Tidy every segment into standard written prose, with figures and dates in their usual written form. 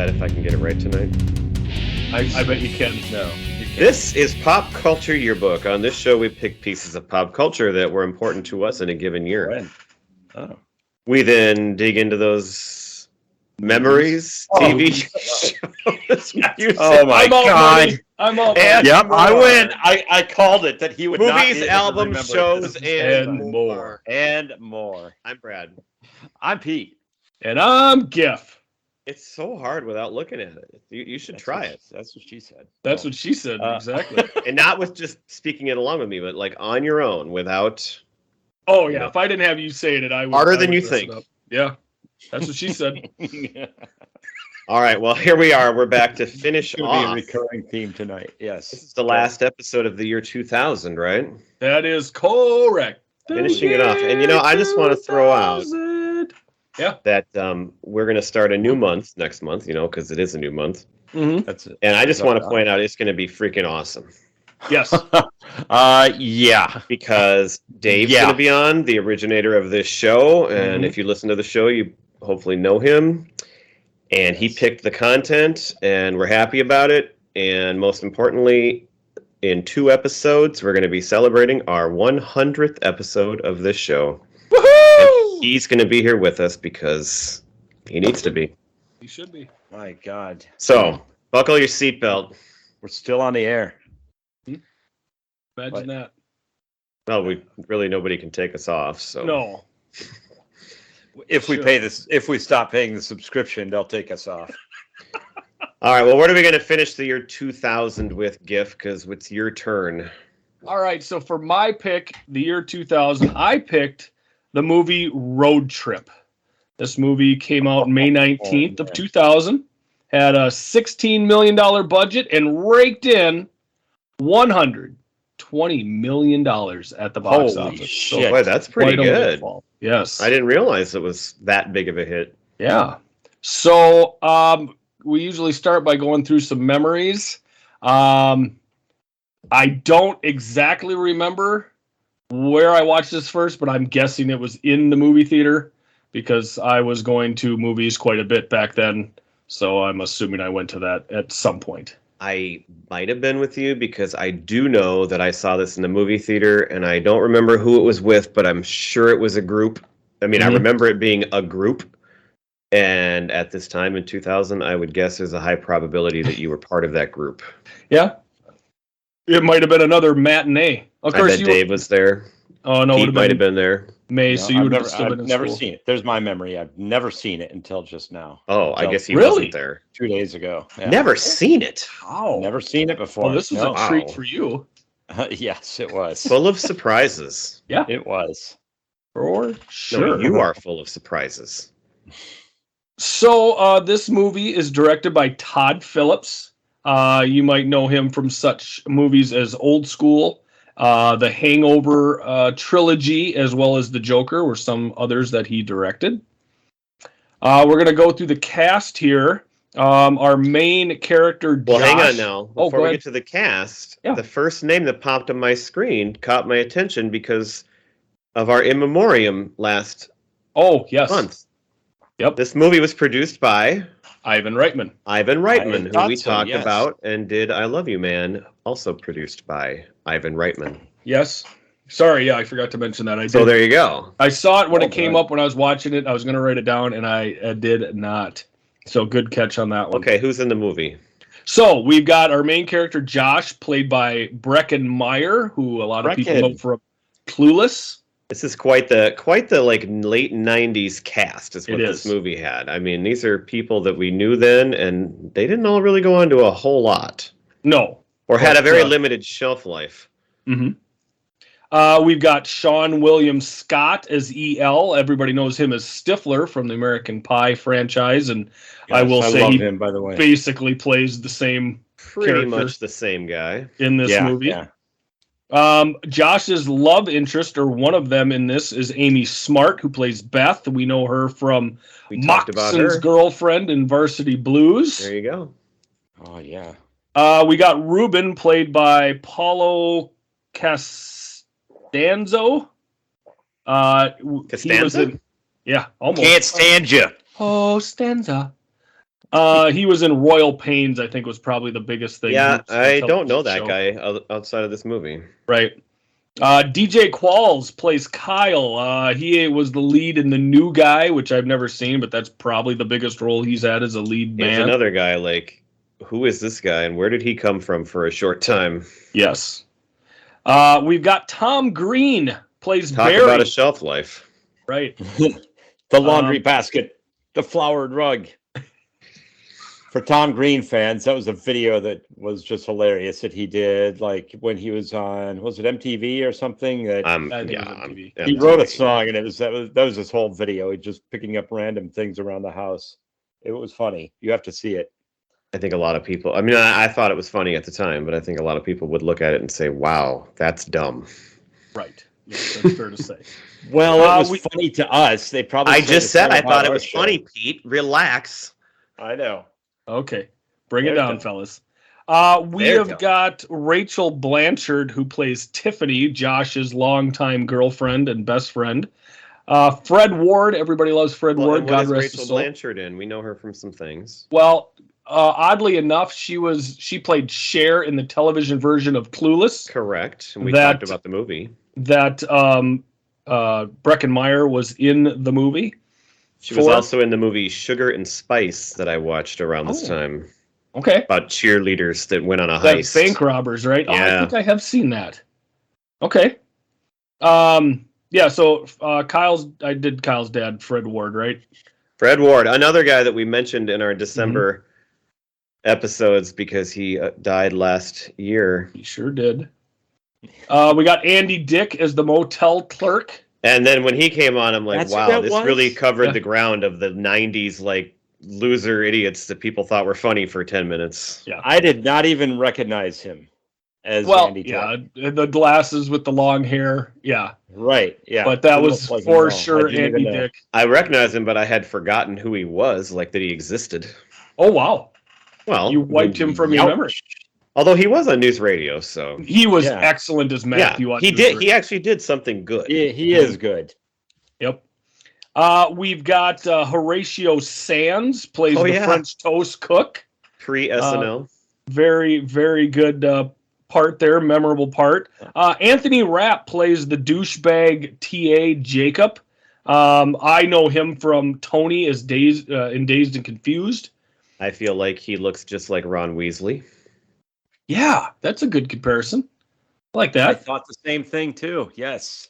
that if I can get it right tonight. I bet you can. No. You can't. This is Pop Culture Yearbook. On this show, we pick pieces of pop culture that were important to us in a given year. When? Oh. We then dig into those memories, TV shows, music. Oh my God! I'm all And Yep, more. I win. I called it that he would not be Movies, able to albums, remember shows, this. and more. And more. I'm Brad. I'm Pete. And I'm Giff. It's so hard without looking at it. You should try it. That's what she said. That's what she said, exactly. And not with just speaking it along with me, but like on your own without... Oh, yeah. If I didn't have you saying it, I would. Harder I than would you mess think. it up. Yeah. That's what she said. All right, well, here we are. We're back to finish It's going to be a off. recurring theme tonight. Yes. This is the last episode of the year 2000, right? That is correct. Finishing it off. And, I just want to throw out that we're going to start a new month next month, because it is a new month. Mm-hmm. That's it. And I just want to point out it's going to be freaking awesome. Yes. Yeah. Because Dave's going to be on, the originator of this show. And if you listen to the show, you hopefully know him. And he picked the content, and we're happy about it. And most importantly, in 2 episodes, we're going to be celebrating our 100th episode of this show. Woohoo! And he's going to be here with us because he needs to be. He should be. My God. So, buckle your seatbelt. We're still on the air. Imagine that. Well, nobody can take us off. So No. If we Sure. pay this, if we stop paying the subscription, they'll take us off. All right. Well, what are we going to finish the year 2000 with, Giff? Because it's your turn. All right. So for my pick, the year 2000, I picked the movie Road Trip. This movie came out May 19th of 2000. Had a $16 million budget and raked in $120 million at the box Holy office. shit. Boy, that's pretty Quite a good. windfall. Yes. I didn't realize it was that big of a hit. Yeah. So we usually start by going through some memories. I don't exactly remember where I watched this first, but I'm guessing it was in the movie theater because I was going to movies quite a bit back then. So I'm assuming I went to that at some point. I might have been with you because I do know that I saw this in the movie theater, and I don't remember who it was with, but I'm sure it was a group. I mean, I remember it being a group, and at this time in 2000, I would guess there's a high probability that you were part of that group. Yeah. It might have been another matinee. Of course, I bet Dave was there. Oh no, Pete might have been there. May, so you would have still I've been in never school. seen it. There's my memory. I've never seen it until just now. Oh, I guess he Really? wasn't there. 2 days ago. Yeah. Never seen it. How? Never seen it before. Well, this was No. a treat Wow. for you. Yes, it was. Full of surprises. Yeah, It was. for sure. No, you are full of surprises. So this movie is directed by Todd Phillips. You might know him from such movies as Old School, the Hangover trilogy, as well as The Joker, were some others that he directed. We're going to go through the cast here. Our main character, Josh. Well, hang on now. Oh, Before go we ahead. get to the cast, Yeah. the first name that popped on my screen caught my attention because of our in memoriam last Oh, yes. month. Yep. This movie was produced by Ivan Reitman. Ivan Reitman, who thought we so, talked yes. about and did I Love You Man, also produced by Ivan Reitman. Yes. Sorry, yeah, I forgot to mention that. I So did. there you go. I saw it when Well it came done. up when I was watching it. I was going to write it down, and I did not. So good catch on that one. Okay, who's in the movie? So we've got our main character, Josh, played by Breckin Meyer, who a lot of people Breckin. know from Clueless. This is quite the like late 90s cast is what It this is. movie had. I mean, these are people that we knew then, and they didn't all really go on to a whole lot. No. Or had a But, very limited shelf life. Mm-hmm. We've got Sean William Scott as EL. Everybody knows him as Stifler from the American Pie franchise, and I will say love he him, by the way. basically plays the same Pretty character much the same guy. in this movie. Yeah. Josh's love interest, or one of them in this, is Amy Smart, who plays Beth. We know her from We talked about Moxon's her. girlfriend in Varsity Blues. There you go. Oh, yeah. We got Ruben, played by Paulo Costanzo. He was Costanza? in, yeah, almost. Can't stand you. Costanza. He was in Royal Pains, I think was probably the biggest thing. Yeah, I don't know that show. guy outside of this movie. Right. DJ Qualls plays Kyle. He was the lead in The New Guy, which I've never seen, but that's probably the biggest role he's had as a lead man. Here's another guy, like, who is this guy and where did he come from for a short time? Yes. We've got Tom Green plays Talk Barry. about a shelf life. Right. The laundry basket, the flowered rug. For Tom Green fans, that was a video that was just hilarious that he did, like when he was on, was it MTV or something? That he wrote a song, and that was his whole video. He just picking up random things around the house. It was funny. You have to see it. I think a lot of people. I mean, I thought it was funny at the time, but I think a lot of people would look at it and say, "Wow, that's dumb." Right. Yeah, that's fair to say. Well, it was funny to us. They probably. I just said I thought it was funny, Pete. Relax. I know. Okay. Bring it down, fellas. We have got Rachel Blanchard, who plays Tiffany, Josh's longtime girlfriend and best friend. Fred Ward, everybody loves Fred Ward. God rest his soul. Rachel Blanchard in? We know her from some things. Well, oddly enough, she played Cher in the television version of Clueless. Correct. And we talked about the movie. That Breckin Meyer was in the movie. She was also in the movie Sugar and Spice that I watched around this time. Okay. About cheerleaders that went on a heist. Bank robbers, right? Yeah. Oh, I think I have seen that. Okay. Yeah, so I did Kyle's dad, Fred Ward, right? Fred Ward, another guy that we mentioned in our December episodes because he died last year. He sure did. We got Andy Dick as the motel clerk. And then when he came on, I'm like, wow, this really covered Yeah. the ground of the 90s, like, loser idiots that people thought were funny for 10 minutes. Yeah. I did not even recognize him as Andy Dick. Yeah, the glasses with the long hair. Yeah. Right, yeah. But that was for sure Andy Dick. I recognized him, but I had forgotten who he was, like that he existed. Oh, wow. Well, You wiped him from your memory. Although he was on news radio, so He was excellent as Matthew. he did. He actually did something good. He is good. Yep. We've got Horatio Sands plays the French toast cook. Pre-SNL. Very, very good part there, memorable part. Anthony Rapp plays the douchebag TA Jacob. I know him from Tony as Dazed and Confused. I feel like he looks just like Ron Weasley. Yeah, that's a good comparison. I like that. I thought the same thing too. Yes.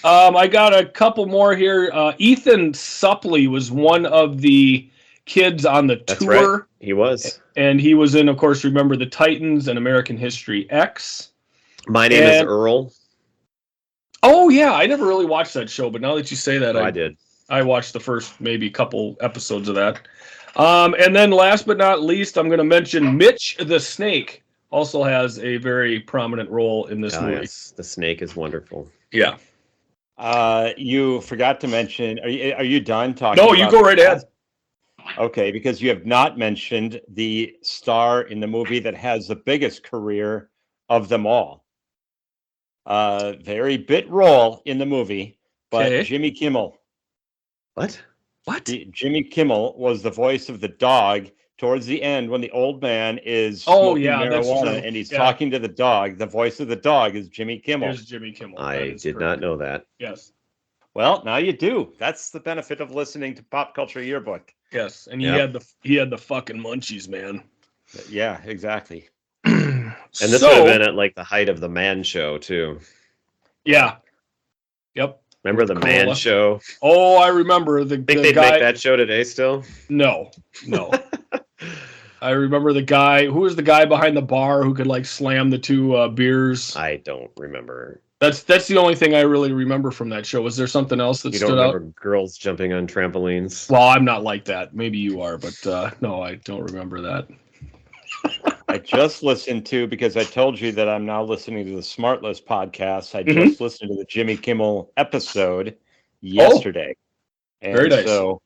I got a couple more here. Ethan Suplee was one of the kids on the tour. Right. He was. And he was in, of course, Remember the Titans and American History X. My Name is Earl. Oh, yeah. I never really watched that show, but now that you say that, I did. I watched the first maybe couple episodes of that. And then last but not least, I'm going to mention Mitch the Snake also has a very prominent role in this movie. Yes. The snake is wonderful. Yeah. You forgot to mention, are you done talking? No, you go right ahead. Okay, because you have not mentioned the star in the movie that has the biggest career of them all. Very bit role in the movie, but Jimmy Kimmel. What? Jimmy Kimmel was the voice of the dog towards the end when the old man is smoking marijuana and he's talking to the dog. The voice of the dog is Jimmy Kimmel. Here's Jimmy Kimmel. I did not know that. Yes. Well, now you do. That's the benefit of listening to Pop Culture Yearbook. Yes, and he had the fucking munchies, man. Yeah, exactly. And this would have been at like the height of the Man Show too. Yeah. Yep. Remember the Man Show? Oh, I remember the. Think they'd make that show today still? No. I remember the guy. Who was the guy behind the bar who could like slam the two beers? I don't remember. That's the only thing I really remember from that show. Was there something else that stood out? You don't remember girls jumping on trampolines? Well, I'm not like that. Maybe you are, but no, I don't remember that. I just listened to, because I told you that I'm now listening to the Smart List podcast. I just listened to the Jimmy Kimmel episode yesterday. And very nice. So,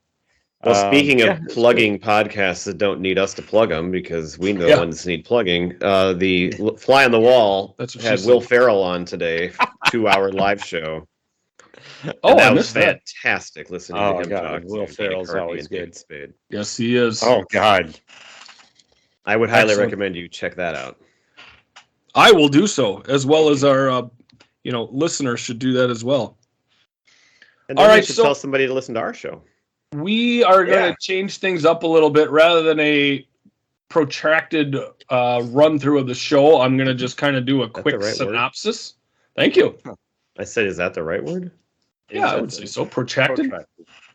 well, speaking of plugging podcasts that don't need us to plug them, because we know the ones that need plugging, the Fly on the Wall had Will Ferrell on today, 2-hour live show. And that was fantastic. Listening to him talk. Will Ferrell's always good. Spade. Yes, he is. Oh God, I would highly recommend you check that out. I will do so, as well as our listeners should do that as well. And then you should tell somebody to listen to our show. We are going to change things up a little bit. Rather than a protracted run through of the show, I'm going to just kind of do a quick synopsis. Thank you. I said, is that the right word? Yeah, I would say so. Protracted.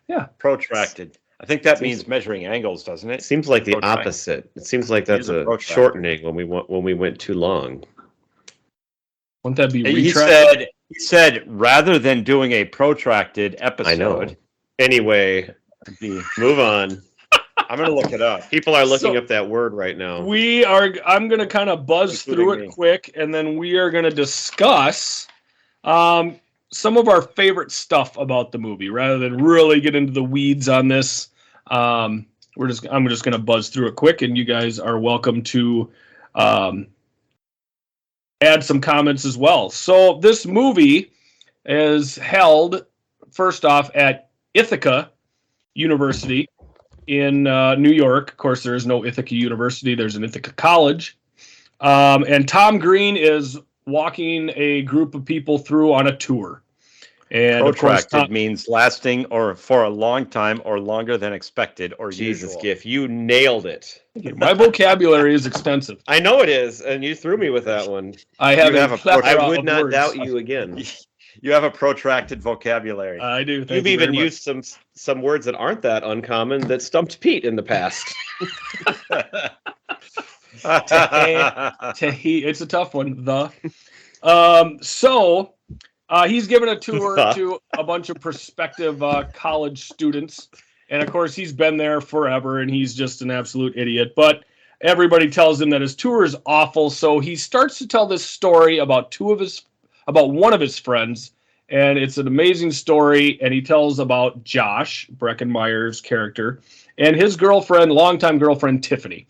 Yeah. Protracted. I think that means measuring angles, doesn't it? Seems like the opposite. It seems like that's a shortening when we went too long. Wouldn't that be retracted? He said rather than doing a protracted episode. I know. Anyway, move on. I'm going to look it up. People are looking up that word right now. I'm going to kind of buzz through it quick, and then we are going to discuss some of our favorite stuff about the movie, rather than really get into the weeds on this. I'm just going to buzz through it quick, and you guys are welcome to add some comments as well. So this movie is held, first off, at Ithaca University in New York. Of course, there is no Ithaca University. There's an Ithaca College. And Tom Green is walking a group of people through on a tour. And protracted means lasting or for a long time or longer than expected or Jesus, usual. Giff, you nailed it. My vocabulary is extensive. I know it is, and you threw me with that one. I would not doubt you again. You have a protracted vocabulary. I do. You've even used some words that aren't that uncommon that stumped Pete in the past. It's a tough one. He's given a tour to a bunch of prospective college students. And, of course, he's been there forever, and he's just an absolute idiot. But everybody tells him that his tour is awful, so he starts to tell this story about one of his friends, and it's an amazing story. And he tells about Josh, Breckenmeyer's character, and his girlfriend, longtime girlfriend, Tiffany.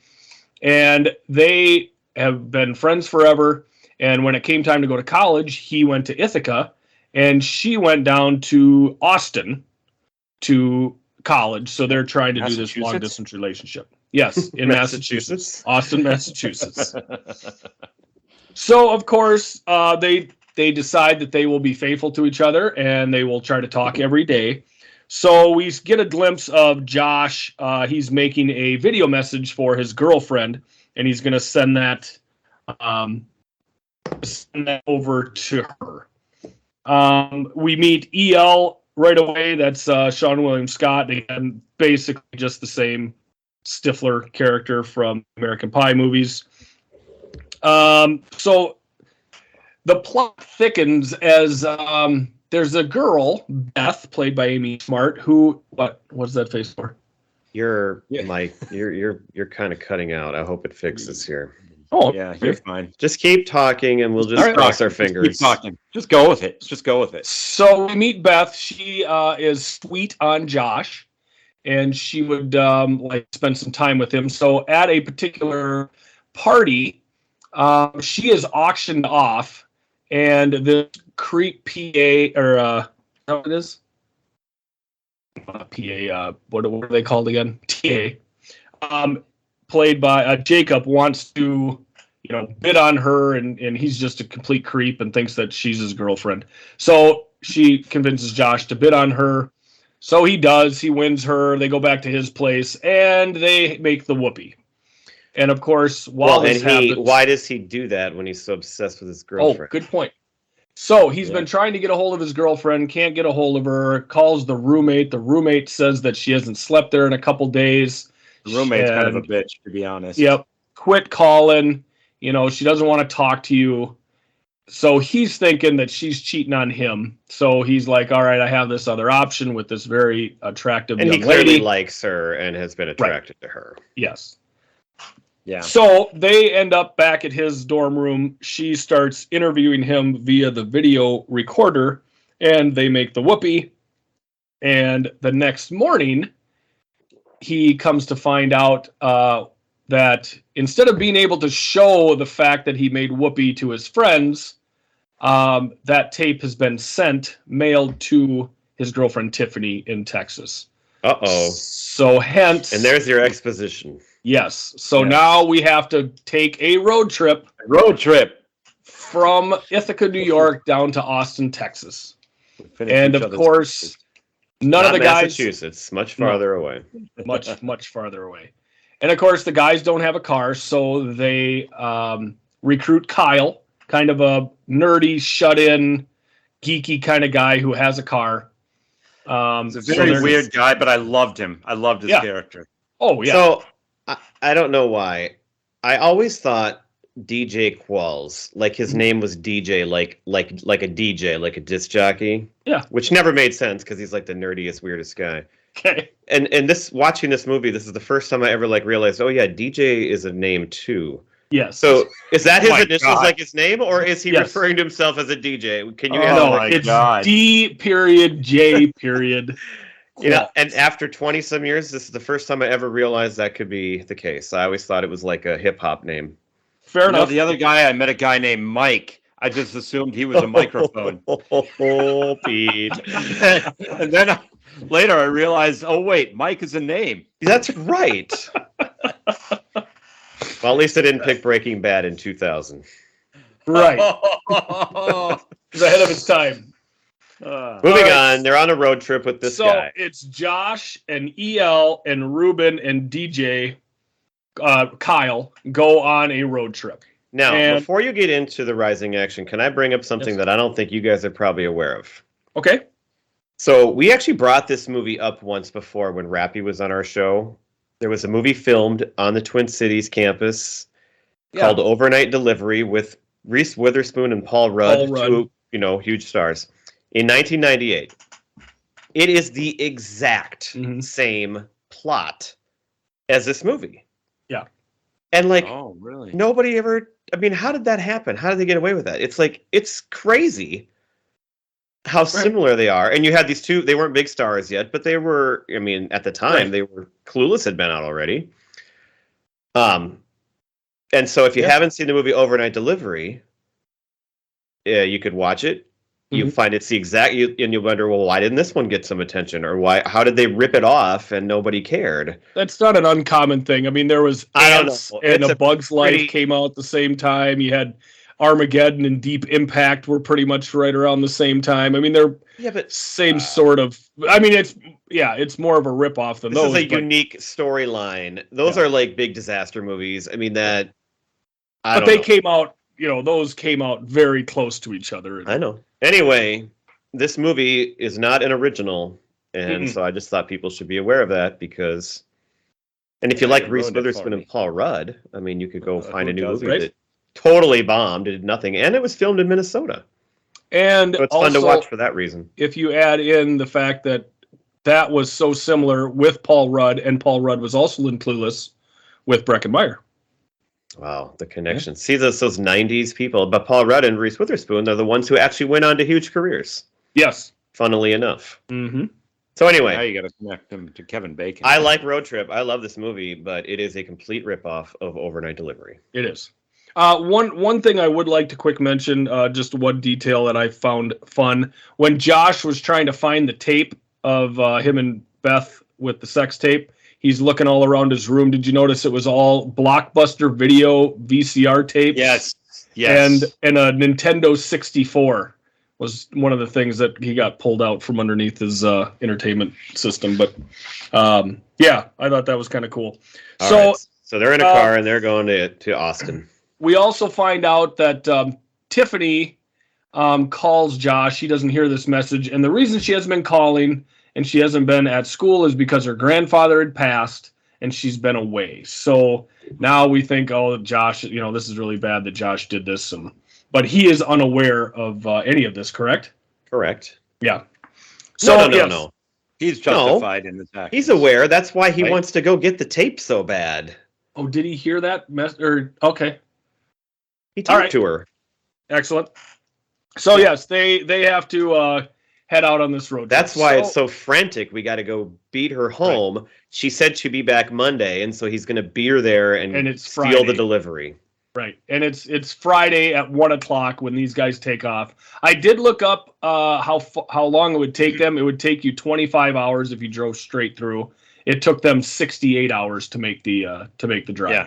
And they have been friends forever. And when it came time to go to college, he went to Ithaca, and she went down to Austin to college. So they're trying to do this long-distance relationship. Yes, in Massachusetts. Austin, Massachusetts. So, of course, they decide that they will be faithful to each other, and they will try to talk every day. So we get a glimpse of Josh. He's making a video message for his girlfriend, and he's going to send that over to her. We meet EL right away. That's Sean William Scott. Again, basically just the same Stifler character from American Pie movies. So the plot thickens as there's a girl, Beth, played by Amy Smart, who what's that face for? You're kind of cutting out. I hope it fixes here. Oh, yeah, you're fine. Just keep talking, and we'll just cross our fingers. Keep talking. Just go with it. Just go with it. So we meet Beth. She is sweet on Josh, and she would spend some time with him. So at a particular party, she is auctioned off, and the creep PA what it is? PA. What are they called again? TA. Played by Jacob, wants to, bid on her, and he's just a complete creep and thinks that she's his girlfriend. So she convinces Josh to bid on her. So he does. He wins her. They go back to his place, and they make the whoopee. And of course, why does he do that when he's so obsessed with his girlfriend? Oh, good point. So he's been trying to get a hold of his girlfriend, can't get a hold of her, calls the roommate. The roommate says that she hasn't slept there in a couple days. The roommate's kind of a bitch, to be honest. Yep. Quit calling. She doesn't want to talk to you. So he's thinking that she's cheating on him. So he's like, all right, I have this other option with this very attractive young lady. And he clearly likes her and has been attracted to her. Yes. Yeah. So they end up back at his dorm room. She starts interviewing him via the video recorder, and they make the whoopee. And the next morning, he comes to find out that instead of being able to show the fact that he made whoopee to his friends, that tape has been mailed to his girlfriend Tiffany in Texas. Uh-oh. So hence... And there's your exposition. Yes. So now we have to take a road trip from Ithaca, New York, down to Austin, Texas. And of course, none of the guys... Massachusetts, much farther away. Much farther away. And of course, the guys don't have a car, so they recruit Kyle, kind of a nerdy, shut-in, geeky kind of guy who has a car. He's a very weird guy, but I loved him. I loved his character. Oh, yeah. So, I don't know why. I always thought DJ Qualls, like his name was DJ, like a DJ, like a disc jockey. Yeah. Which never made sense because he's like the nerdiest, weirdest guy. Okay. And watching this movie, this is the first time I ever realized, oh yeah, DJ is a name too. Yes. So is that his initials, like his name, or is he referring to himself as a DJ? Can you answer? It's D.J. You know, and after 20 some years, this is the first time I ever realized that could be the case. I always thought it was like a hip hop name. Fair enough. The other guy, I met a guy named Mike. I just assumed he was a microphone. Oh, Pete. And then later I realized, oh wait, Mike is a name. That's right. Well, at least I didn't pick Breaking Bad in 2000. Right. He's ahead of his time. Moving on, they're on a road trip with this guy. So it's Josh and EL and Ruben and DJ, Kyle, go on a road trip. Now, before you get into the rising action, can I bring up something that I don't think you guys are probably aware of? Okay. So we actually brought this movie up once before when Rappy was on our show. There was a movie filmed on the Twin Cities campus called Overnight Delivery with Reese Witherspoon and Paul Rudd. Two, huge stars. In 1998. It is the exact same plot as this movie. Yeah. And oh, really? Nobody ever, how did that happen? How did they get away with that? It's crazy how similar they are. And you had these two, they weren't big stars yet, but they were, at the time, they were, Clueless had been out already. And so if you haven't seen the movie Overnight Delivery, you could watch it. You find it's the exact, and you wonder, well, why didn't this one get some attention? Or how did they rip it off and nobody cared? That's not an uncommon thing. There was Ants and A Bug's Life came out at the same time. You had Armageddon and Deep Impact were pretty much right around the same time. They're same sort of. It's more of a ripoff than those. This is a unique storyline. Those are like big disaster movies. They came out. Those came out very close to each other. I know. Anyway, this movie is not an original, and so I just thought people should be aware of that because. And if you like Reese Witherspoon and Paul Rudd, you could go find a new movie that totally bombed, it did nothing, and it was filmed in Minnesota. And so it's fun to watch for that reason. If you add in the fact that was so similar with Paul Rudd, and Paul Rudd was also in Clueless with Breckin Meyer. Wow, the connection. See those 90s people, but Paul Rudd and Reese Witherspoon, they're the ones who actually went on to huge careers. Yes. Funnily enough. Mm-hmm. So anyway. Now you got to connect them to Kevin Bacon. I like Road Trip. I love this movie, but it is a complete ripoff of Overnight Delivery. It is. One thing I would like to quick mention, just one detail that I found fun. When Josh was trying to find the tape of him and Beth with the sex tape, he's looking all around his room. Did you notice it was all Blockbuster Video VCR tapes? Yes. And a Nintendo 64 was one of the things that he got pulled out from underneath his entertainment system. But I thought that was kind of cool. So they're in a car and they're going to Austin. We also find out that Tiffany calls Josh. She doesn't hear this message. And the reason she hasn't been calling and she hasn't been at school is because her grandfather had passed and she's been away. So now we think, Josh, this is really bad that Josh did this. But he is unaware of any of this, correct? Correct. Yeah. So no. He's justified in his actions. He's aware. That's why he wants to go get the tape so bad. Oh, did he hear that? Okay. He talked to her. Excellent. So yes, they have to head out on this road. That's why it's so frantic. We got to go beat her home. Right. She said she'd be back Monday, and so he's going to beat her there and it's steal the delivery. Right. And it's Friday at 1:00 when these guys take off. I did look up how long it would take them. It would take you 25 hours if you drove straight through. It took them 68 hours to make the drive. Yeah.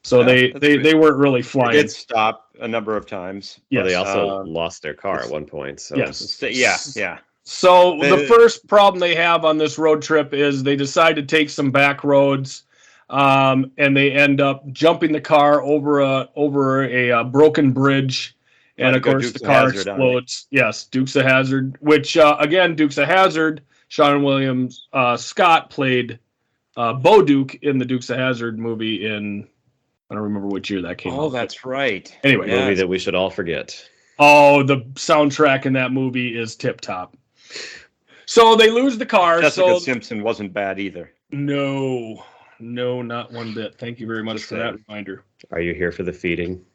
So they weren't really They flying. did stop a number of times. Yes. Well, they also lost their car at one point. So Yes. Yeah. So the first problem they have on this road trip is they decide to take some back roads, and they end up jumping the car over a broken bridge, and of course the car explodes. Yes, Dukes of Hazzard. Which again, Dukes of Hazzard. Sean William Scott played Bo Duke in the Dukes of Hazzard movie in, I don't remember which year that came out. Oh, that's right. Anyway, movie that we should all forget. Oh, the soundtrack in that movie is tip top. So they lose the car. Jessica Simpson wasn't bad either. No, not one bit. Thank you very much for that reminder. Are you here for the feeding?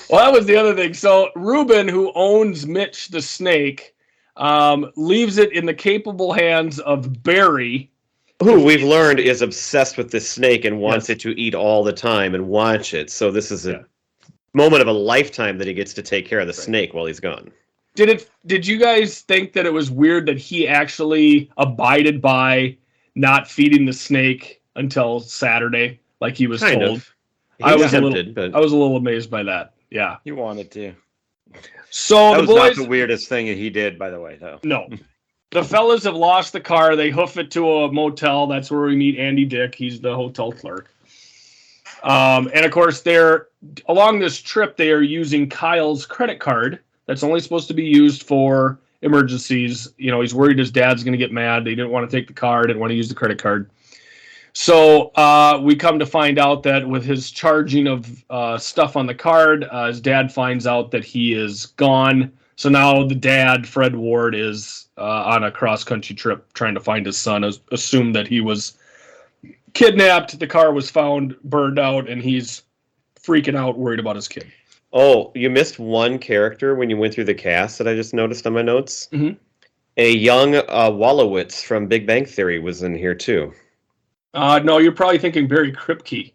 Well, that was the other thing. So Ruben, who owns Mitch the Snake, leaves it in the capable hands of Barry, who we've learned is obsessed with this snake and wants it to eat all the time and watch it. So this is a moment of a lifetime that he gets to take care of the snake while he's gone. Did you guys think that it was weird that he actually abided by not feeding the snake until Saturday, like he was told? I was a little amazed by that. Yeah, you wanted to. So that was not the weirdest thing he did, by the way, though. No. The fellas have lost the car. They hoof it to a motel. That's where we meet Andy Dick. He's the hotel clerk. And of course, along this trip, they are using Kyle's credit card. That's only supposed to be used for emergencies. You know, he's worried his dad's going to get mad. They didn't want to take the car. Didn't want to use the credit card. So we come to find out that with his charging of stuff on the card, his dad finds out that he is gone. So now the dad, Fred Ward, is on a cross-country trip trying to find his son. Assumed that he was kidnapped. The car was found burned out, and he's freaking out, worried about his kid. Oh, you missed one character when you went through the cast that I just noticed on my notes. Mm-hmm. A young Wolowitz from Big Bang Theory was in here, too. No, you're probably thinking Barry Kripke.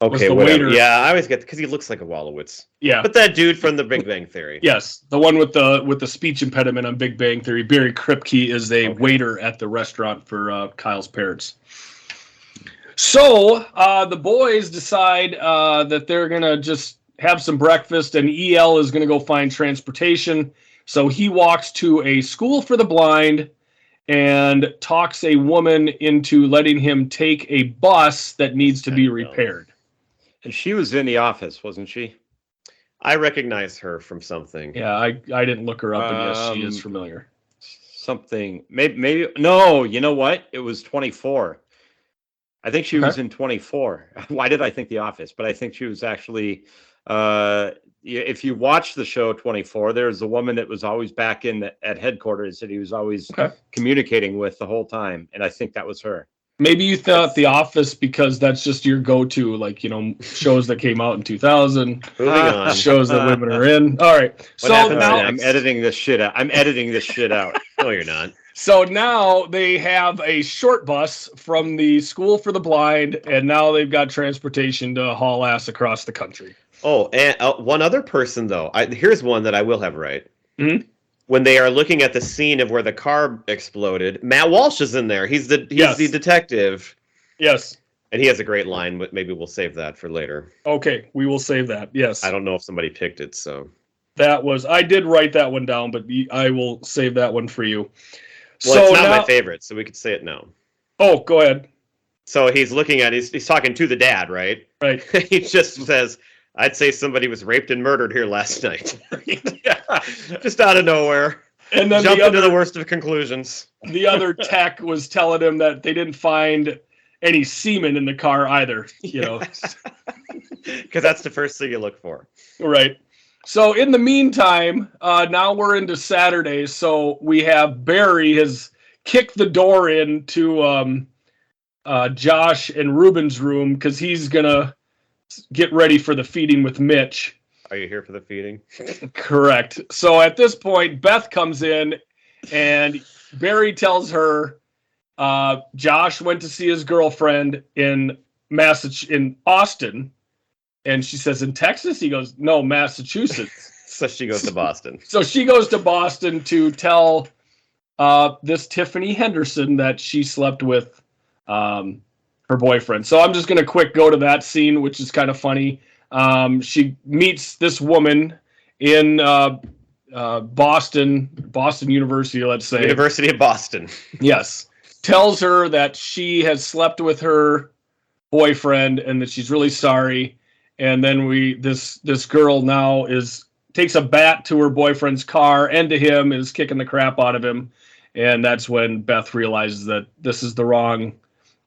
Okay, whatever. Waiter. Yeah, I always get because he looks like a Wolowitz. Yeah, but that dude from the Big Bang Theory. Yes, the one with the speech impediment on Big Bang Theory. Barry Kripke is a waiter at the restaurant for Kyle's parents. So the boys decide that they're gonna just have some breakfast, and EL is gonna go find transportation. So he walks to a school for the blind and talks a woman into letting him take a bus that needs to be repaired. And she was in The Office, wasn't she? I recognize her from something. Yeah, I didn't look her up, and yes, she is familiar. Something, maybe no, you know what? It was 24. I think she was in 24. Why did I think The Office? But I think she was actually, if you watch the show 24, there's a woman that was always back at headquarters that he was always communicating with the whole time. And I think that was her. Maybe you thought The Office because that's just your go-to, like, you know, shows that came out in 2000. Moving on. Shows that women are in. All right. So now I'm editing this shit out. No, you're not. So now they have a short bus from the school for the blind, and now they've got transportation to haul ass across the country. Oh, and one other person, though. Here's one that I will have right. Mm-hmm. When they are looking at the scene of where the car exploded, Matt Walsh is in there. He's the detective. Yes. And he has a great line, but maybe we'll save that for later. Okay, we will save that. Yes. I don't know if somebody picked it, so. I did write that one down, but I will save that one for you. Well, it's not my favorite, so we could say it now. Oh, go ahead. So he's looking at, he's talking to the dad, right? Right. He just says, I'd say somebody was raped and murdered here last night. Just out of nowhere. And then jumped into the worst of conclusions. The other tech was telling him that they didn't find any semen in the car either, you know. Because that's the first thing you look for. Right. So in the meantime, now we're into Saturday. So we have Barry has kicked the door into Josh and Ruben's room because he's going to get ready for the feeding with Mitch. Are you here for the feeding? Correct. So at this point, Beth comes in and Barry tells her Josh went to see his girlfriend in in Austin. And she says, in Texas? He goes, no, Massachusetts. So she goes to Boston. So she goes to Boston to tell this Tiffany Henderson that she slept with her boyfriend. So I'm just going to quick go to that scene, which is kind of funny. She meets this woman in Boston University, let's say. University of Boston. Yes. Tells her that she has slept with her boyfriend and that she's really sorry. And then this girl now takes a bat to her boyfriend's car and to him, is kicking the crap out of him. And that's when Beth realizes that this is the wrong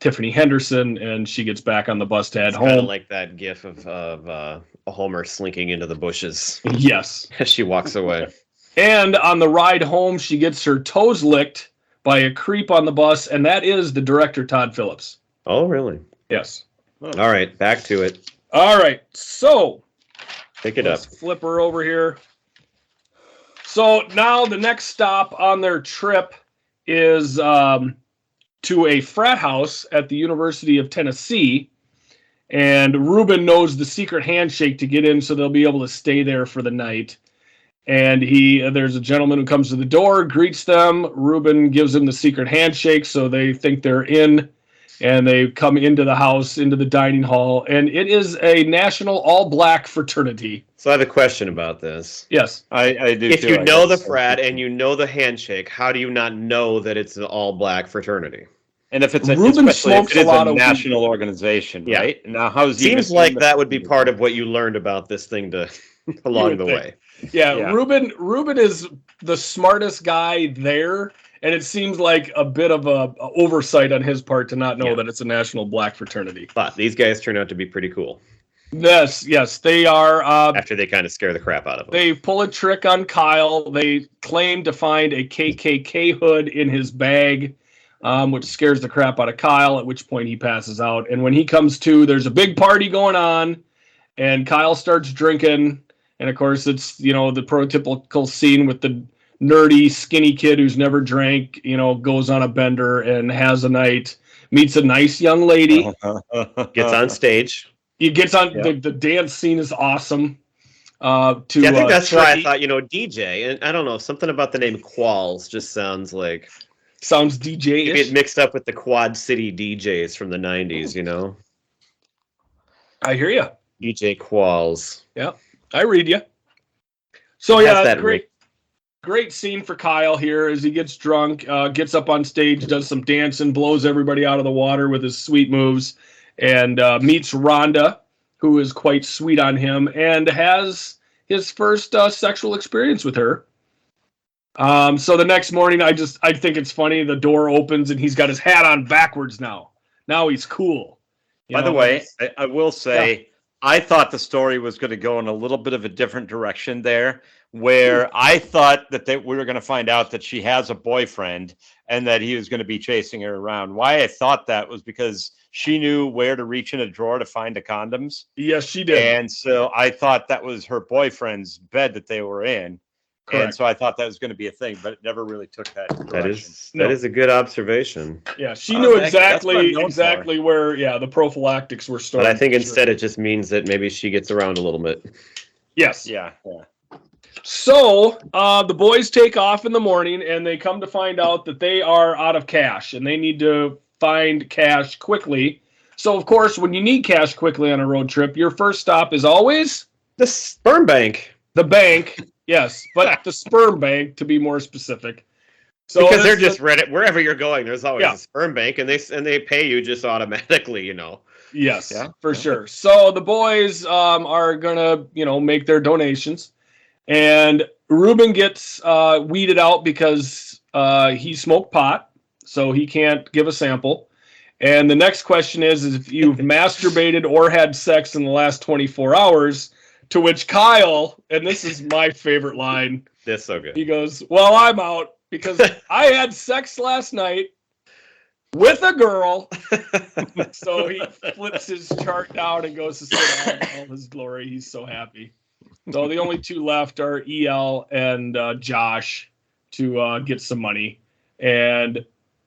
Tiffany Henderson, and she gets back on the bus to head home. Kind of like that gif of a Homer slinking into the bushes. Yes. As she walks away. And on the ride home, she gets her toes licked by a creep on the bus, and that is the director, Todd Phillips. Oh, really? Yes. All right, back to it. All right, so pick it up. Flip her over here. So now the next stop on their trip is to a frat house at the University of Tennessee, and Ruben knows the secret handshake to get in, so they'll be able to stay there for the night. And there's a gentleman who comes to the door, greets them. Ruben gives them the secret handshake, so they think they're in. And they come into the house, into the dining hall, and it is a national all-black fraternity. So I have a question about this. Yes. I do. If you know the frat and you know the handshake, how do you not know that it's an all-black fraternity? And if it's Ruben smokes a lot of national organization, yeah. right? Now, how's seems like that would be part of what you learned about this thing along the way. Yeah, Ruben is the smartest guy there. And it seems like a bit of a oversight on his part to not know that it's a national black fraternity. But these guys turn out to be pretty cool. Yes, they are. After they kind of scare the crap out of him. They pull a trick on Kyle. They claim to find a KKK hood in his bag, which scares the crap out of Kyle, at which point he passes out. And when he comes to, there's a big party going on, and Kyle starts drinking. And, of course, it's, the prototypical scene with the nerdy, skinny kid who's never drank, goes on a bender and has a night, meets a nice young lady. Gets on stage. He gets on, the dance scene is awesome. I think that's why I thought, DJ, and I don't know, something about the name Qualls just sounds DJ-ish. Maybe it mixed up with the Quad City DJs from the 90s, I hear you. DJ Qualls. Yeah, I read you. So, yeah, great scene for Kyle here as he gets drunk, gets up on stage, does some dancing, blows everybody out of the water with his sweet moves, and meets Rhonda, who is quite sweet on him, and has his first sexual experience with her. So the next morning, I think it's funny. The door opens and he's got his hat on backwards now. Now he's cool. By the way, I will say, I thought the story was going to go in a little bit of a different direction there, where I thought that we were going to find out that she has a boyfriend and that he was going to be chasing her around. Why I thought that was because she knew where to reach in a drawer to find the condoms. Yes, she did. And so I thought that was her boyfriend's bed that they were in. Correct. And so I thought that was going to be a thing, but it never really took that direction. That is a good observation. Yeah, she knew exactly where the prophylactics were stored. But I think instead it just means that maybe she gets around a little bit. Yes. Yeah. So the boys take off in the morning, and they come to find out that they are out of cash, and they need to find cash quickly. So, of course, when you need cash quickly on a road trip, your first stop is always the sperm bank. The bank, yes, but the sperm bank, to be more specific. So because they're just wherever you're going, there's always a sperm bank, and they pay you just automatically, Yes, for sure. So the boys are gonna, make their donations. And Ruben gets weeded out because he smoked pot, so he can't give a sample. And the next question is if you've masturbated or had sex in the last 24 hours, to which Kyle, and this is my favorite line. That's so good. He goes, well, I'm out because I had sex last night with a girl. So he flips his chart down and goes to sit down in all his glory. He's so happy. So the only two left are EL and Josh to get some money. And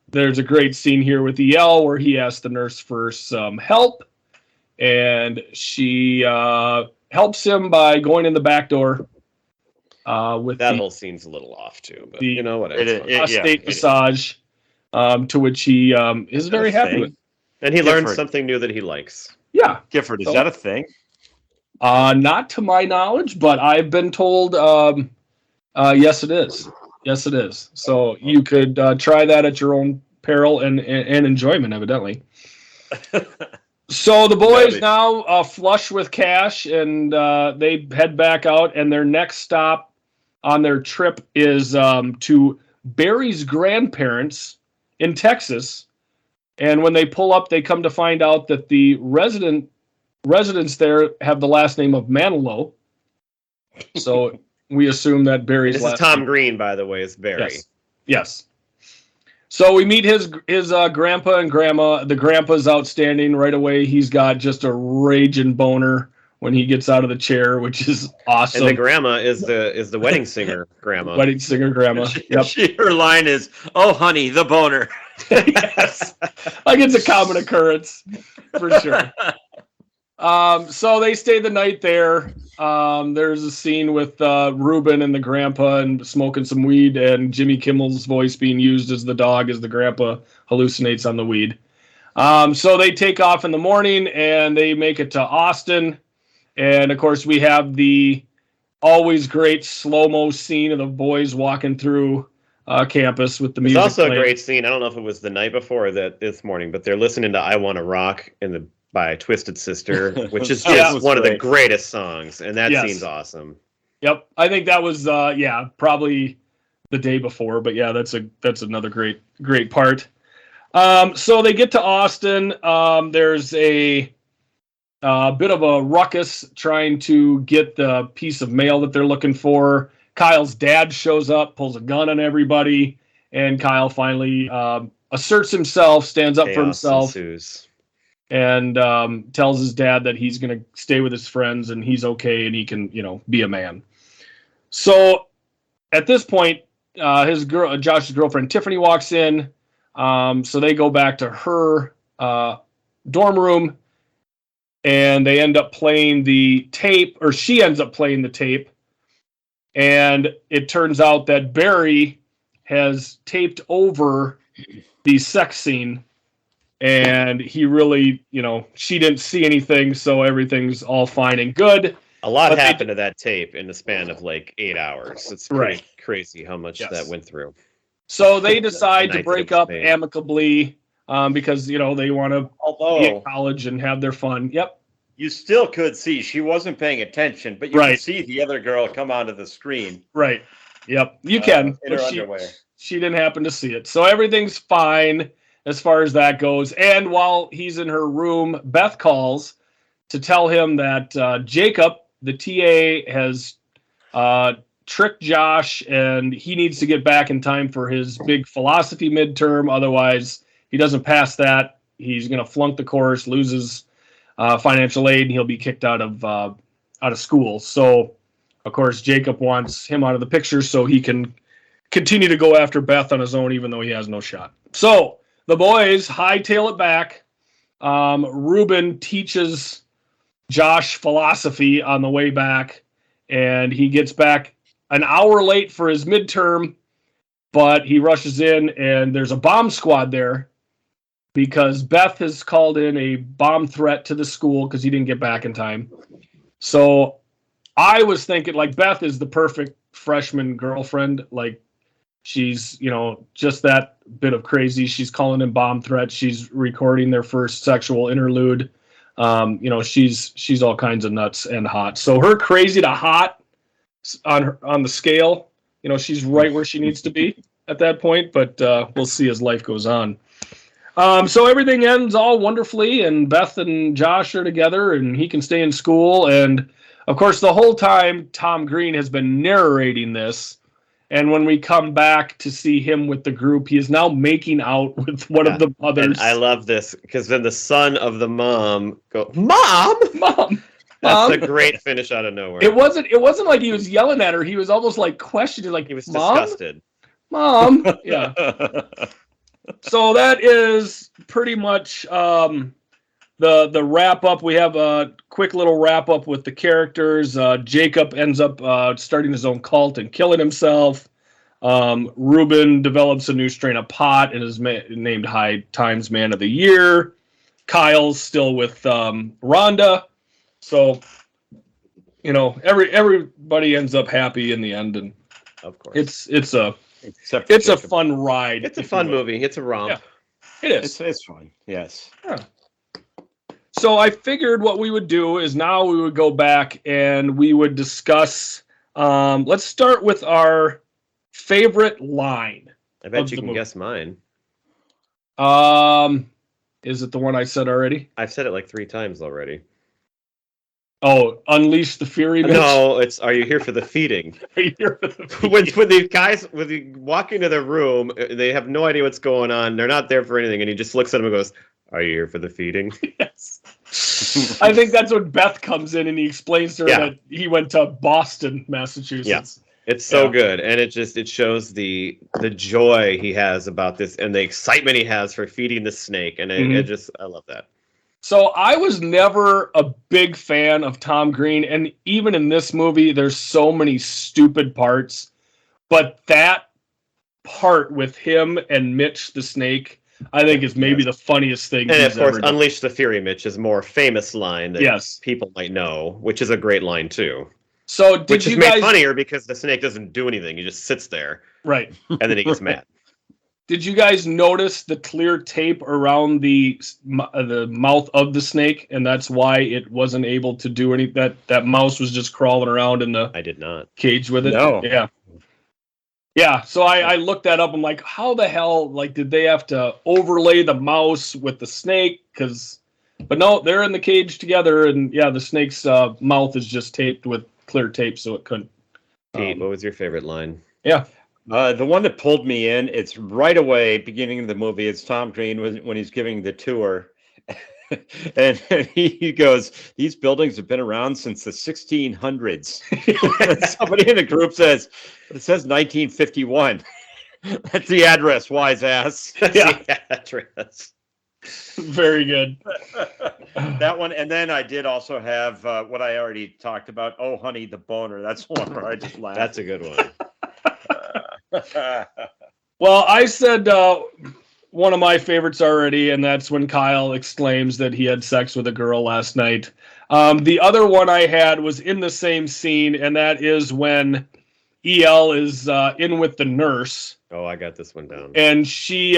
there's a great scene here with EL where he asks the nurse for some help. and she helps him by going in the back door. With that whole scene's a little off too, but whatever. Prostate massage, to which he is very happy with. And he learns something new that he likes. Yeah. Gifford, is that a thing? Not to my knowledge, but I've been told yes, it is. Yes, it is. So you could try that at your own peril and enjoyment, evidently. So the boys now flush with cash, and they head back out, and their next stop on their trip is to Barry's grandparents in Texas. And when they pull up, they come to find out that the residents there have the last name of Manilow. So we assume that Barry's This is Tom Green, by the way, is Barry. Yes. So we meet his grandpa and grandma. The grandpa's outstanding right away. He's got just a raging boner when he gets out of the chair, which is awesome. And the grandma is the wedding singer grandma. Wedding singer grandma. Yep. Her line is, "Oh, honey, the boner." Yes. Like it's a common occurrence for sure. So they stay the night there. There's a scene with Ruben and the grandpa and smoking some weed, and Jimmy Kimmel's voice being used as the dog as the grandpa hallucinates on the weed. So they take off in the morning and they make it to Austin. And of course, we have the always great slow-mo scene of the boys walking through campus with the music. It's also playing. a great scene. I don't know if it was the night before or this morning, but they're listening to "I Want to Rock" by Twisted Sister, which is just one of the greatest songs, and that scene's awesome. Yep, I think that was probably the day before, but yeah, that's another great part. So they get to Austin. There's a bit of a ruckus trying to get the piece of mail that they're looking for. Kyle's dad shows up, pulls a gun on everybody, and Kyle finally asserts himself, stands up for himself. Ensues. And tells his dad that he's going to stay with his friends and he's okay and he can, be a man. So at this point, Josh's girlfriend Tiffany walks in. So they go back to her dorm room, and they end up playing the tape, or she ends up playing the tape. And it turns out that Barry has taped over the sex scene. And he really, she didn't see anything, so everything's all fine and good. A lot happened to that tape in the span of like 8 hours. It's pretty crazy how much that went through. So they decide to break up amicably because, they want to be in college and have their fun. Yep. You still could see she wasn't paying attention, but you could see the other girl come onto the screen. Right. Yep. You can. In her underwear. She didn't happen to see it. So everything's fine as far as that goes. And while he's in her room, Beth calls to tell him that Jacob, the TA, has tricked Josh and he needs to get back in time for his big philosophy midterm. Otherwise, he doesn't pass that. He's going to flunk the course, loses financial aid, and he'll be kicked out of school. So, of course, Jacob wants him out of the picture so he can continue to go after Beth on his own, even though he has no shot. So the boys hightail it back. Ruben teaches Josh philosophy on the way back, and he gets back an hour late for his midterm, but he rushes in, and there's a bomb squad there because Beth has called in a bomb threat to the school because he didn't get back in time. So I was thinking, Beth is the perfect freshman girlfriend. She's, just that bit of crazy. She's calling in bomb threats. She's recording their first sexual interlude. She's all kinds of nuts and hot. So her crazy to hot on the scale, she's right where she needs to be at that point. But we'll see as life goes on. So everything ends all wonderfully, and Beth and Josh are together, and he can stay in school. And of course, the whole time Tom Green has been narrating this. And when we come back to see him with the group, he is now making out with one of the mothers. And I love this because then the son of the mom goes, Mom! That's a great finish out of nowhere. It wasn't like he was yelling at her. He was almost like questioning, like, he was Mom? disgusted. Mom? Yeah. So that is pretty much the wrap up, we have a quick little wrap up with the characters. Jacob ends up starting his own cult and killing himself. Ruben develops a new strain of pot and is named High Times Man of the Year. Kyle's still with Rhonda. So, everybody ends up happy in the end, and of course, it's a fun ride. It's a fun movie. It's a romp. Yeah, it is. It's fun. Yes. Yeah. So I figured what we would do is now we would go back and we would discuss. Let's start with our favorite line. I bet you can guess mine. Is it the one I said already? I've said it like 3 times already. Oh, Unleash the Fury, Mitch? No, it's Are You Here for the Feeding? Are you here for the feeding? when these guys, when they walk into the room, they have no idea what's going on. They're not there for anything. And he just looks at them and goes, "Are you here for the feeding?" Yes. I think that's when Beth comes in and he explains to her that he went to Boston, Massachusetts. Yeah. It's so good, and it shows the joy he has about this and the excitement he has for feeding the snake, and I love that. So I was never a big fan of Tom Green, and even in this movie, there's so many stupid parts, but that part with him and Mitch the snake, I think is maybe the funniest thing. And of course, Unleash the Fury, Mitch, is a more famous line that people might know, which is a great line too. So which is made funnier because the snake doesn't do anything; he just sits there, right? And then he gets mad. Did you guys notice the clear tape around the mouth of the snake, and that's why it wasn't able to do any? That mouse was just crawling around in the I did not cage with it. No. Yeah. So I looked that up. I'm like, how the hell? Like, did they have to overlay the mouse with the snake? But no, they're in the cage together, and the snake's mouth is just taped with clear tape, so it couldn't. Pete, what was your favorite line? Yeah. The one that pulled me in, it's right away, beginning of the movie. It's Tom Green when he's giving the tour. and he goes, "These buildings have been around since the 1600s. Somebody in the group says, "It says 1951. That's the address, wise ass. Yeah. The address. Very good. That one. And then I did also have what I already talked about. Oh, honey, the boner. That's one where I just laughed. That's a good one. Well, I said one of my favorites already, and that's when Kyle exclaims that he had sex with a girl last night. The other one I had was in the same scene, and that is when EL is in with the nurse. Oh, I got this one down. And she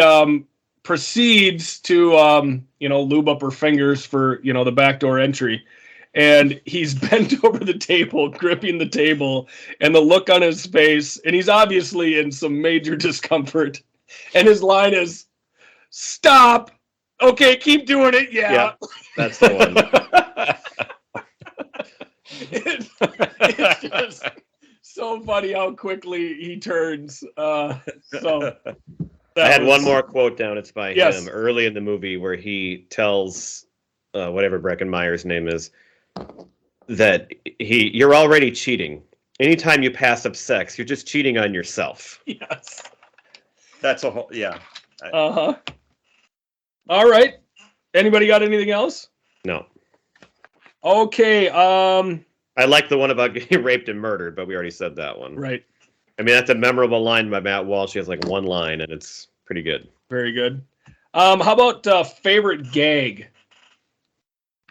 proceeds to, lube up her fingers for, the backdoor entry. And he's bent over the table, gripping the table, and the look on his face, and he's obviously in some major discomfort. And his line is, "Stop. Okay, keep doing it." Yeah. That's the one. It's just so funny how quickly he turns. I had one more quote down. It's by him early in the movie where he tells whatever Breckenmeyer's name is that you're already cheating. Anytime you pass up sex, you're just cheating on yourself. Yes. That's a whole, Uh-huh. All right. Anybody got anything else? No. Okay. I like the one about getting raped and murdered, but we already said that one. Right. I mean, that's a memorable line by Matt Walsh. He has like one line, and it's pretty good. Very good. How about favorite gag?